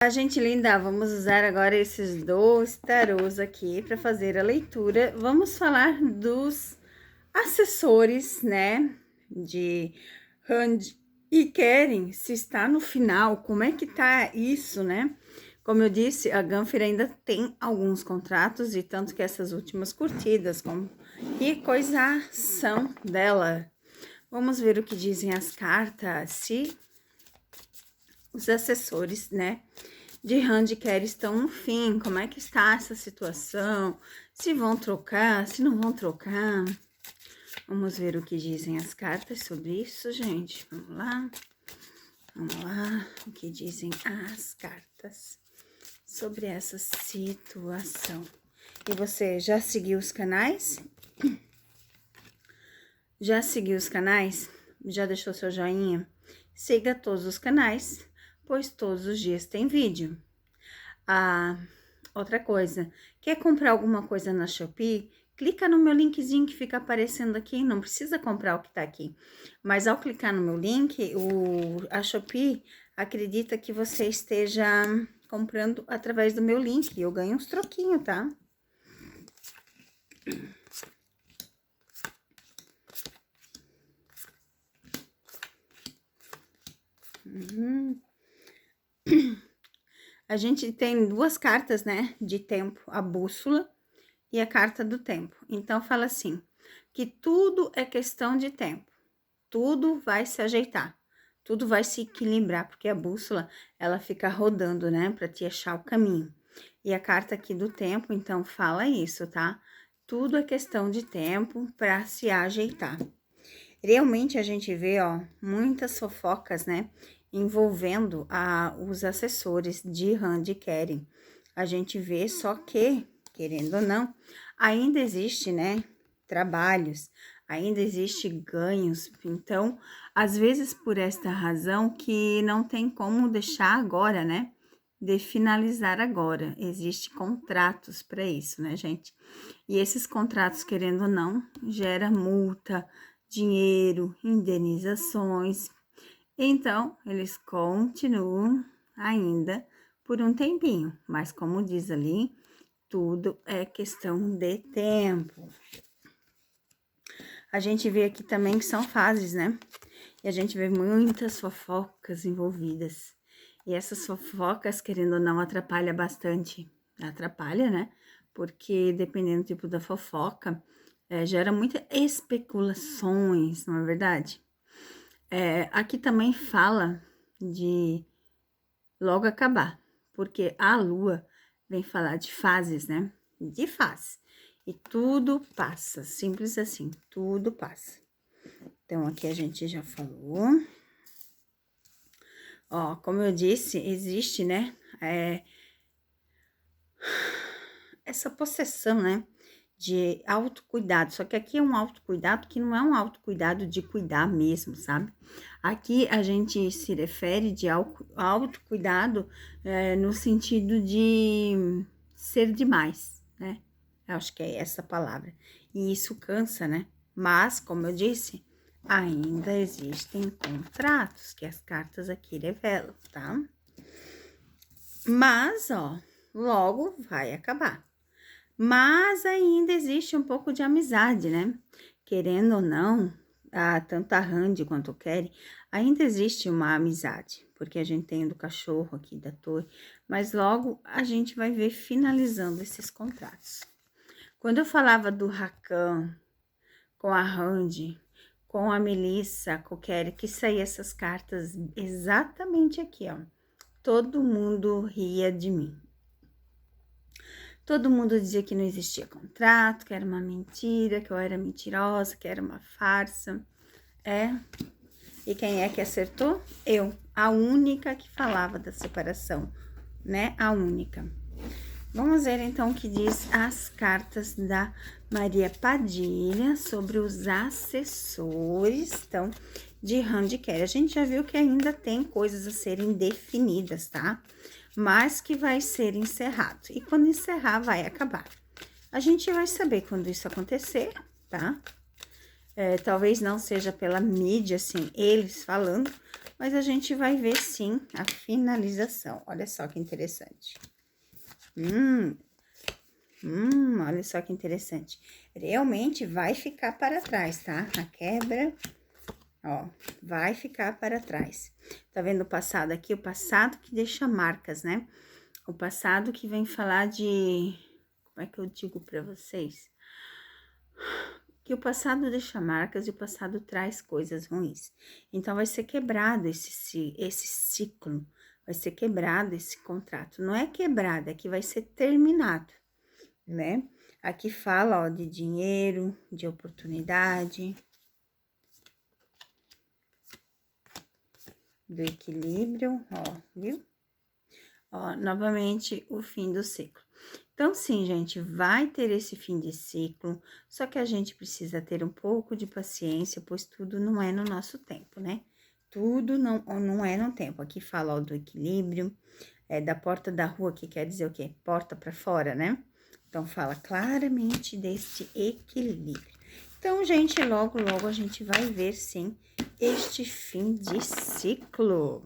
A gente linda, vamos usar agora esses dois tarôs aqui para fazer a leitura. Vamos falar dos assessores, né, de Rand e Keren, se está no final, como é que tá isso, né? Como eu disse, a Ganfir ainda tem alguns contratos e tanto que essas últimas curtidas, como que coisa são dela. Vamos ver o que dizem as cartas, se os assessores, né, de Rand e Keren estão no fim, como é que está essa situação, se vão trocar, se não vão trocar. Vamos ver o que dizem as cartas sobre isso, gente. Vamos lá. Vamos lá. O que dizem as cartas sobre essa situação. E você já seguiu os canais? Já seguiu os canais? Já deixou seu joinha? Siga todos os canais, pois todos os dias tem vídeo. Outra coisa, quer comprar alguma coisa na Shopee? Clica no meu linkzinho que fica aparecendo aqui, não precisa comprar o que tá aqui. Mas ao clicar no meu link, a Shopee acredita que você esteja comprando através do meu link. E eu ganho uns troquinhos, tá? A gente tem duas cartas, né, de tempo, a bússola e a carta do tempo. Então, fala assim, que tudo é questão de tempo, tudo vai se ajeitar, tudo vai se equilibrar, porque a bússola, ela fica rodando, né, para te achar o caminho. E a carta aqui do tempo, então, fala isso, tá? Tudo é questão de tempo para se ajeitar. Realmente a gente vê, ó, muitas fofocas, né, envolvendo os assessores de Rand e Keren. A gente vê, só que, querendo ou não, ainda existe, né, trabalhos, ainda existe ganhos. Então, às vezes por esta razão que não tem como deixar agora, né, de finalizar agora. Existe contratos para isso, né, gente? E esses contratos, querendo ou não, gera multa, dinheiro, indenizações. Então, eles continuam ainda por um tempinho, mas como diz ali, tudo é questão de tempo. A gente vê aqui também que são fases, né? E a gente vê muitas fofocas envolvidas. E essas fofocas, querendo ou não, atrapalha bastante. Atrapalha, né? Porque dependendo do tipo da fofoca, gera muitas especulações, não é verdade? Aqui também fala de logo acabar, porque a lua vem falar de fases, né? De fase. E tudo passa, simples assim, tudo passa. Então, aqui a gente já falou. Ó, como eu disse, existe, né? Essa possessão, né? De autocuidado. Só que aqui é um autocuidado que não é um autocuidado de cuidar mesmo, sabe? Aqui a gente se refere de autocuidado no sentido de ser demais, né? Eu acho que é essa palavra. E isso cansa, né? Mas, como eu disse, ainda existem contratos que as cartas aqui revelam, tá? Mas, ó, logo vai acabar. Mas ainda existe um pouco de amizade, né? Querendo ou não, tanto a Rand quanto o Keren, ainda existe uma amizade, porque a gente tem do cachorro aqui, da torre, mas logo a gente vai ver finalizando esses contratos. Quando eu falava do Rakan com a Rand, com a Melissa, com o Keren, que saía essas cartas exatamente aqui, ó. Todo mundo ria de mim. Todo mundo dizia que não existia contrato, que era uma mentira, que eu era mentirosa, que era uma farsa. E quem é que acertou? Eu, a única que falava da separação, né? A única. Vamos ver então o que diz as cartas da Maria Padilha sobre os assessores, então, de Rand e Keren. A gente já viu que ainda tem coisas a serem definidas, tá? Mas que vai ser encerrado. E quando encerrar, vai acabar. A gente vai saber quando isso acontecer, tá? Talvez não seja pela mídia, assim, eles falando, mas a gente vai ver sim a finalização. Olha só que interessante. Olha só que interessante. Realmente vai ficar para trás, tá? A quebra, ó, vai ficar para trás. Tá vendo o passado aqui? O passado que deixa marcas, né? O passado que vem falar de... Como é que eu digo para vocês? Que o passado deixa marcas e o passado traz coisas ruins. Então, vai ser quebrado esse ciclo, vai ser quebrado esse contrato. Não é quebrado, é que vai ser terminado, né? Aqui fala, ó, de dinheiro, de oportunidade, do equilíbrio, ó, viu? Ó, novamente, o fim do ciclo. Então, sim, gente, vai ter esse fim de ciclo, só que a gente precisa ter um pouco de paciência, pois tudo não é no nosso tempo, né? Tudo não é no tempo. Aqui fala, ó, do equilíbrio, da porta da rua, que quer dizer o quê? Porta para fora, né? Então, fala claramente deste equilíbrio. Então, gente, logo a gente vai ver, sim, este fim de ciclo.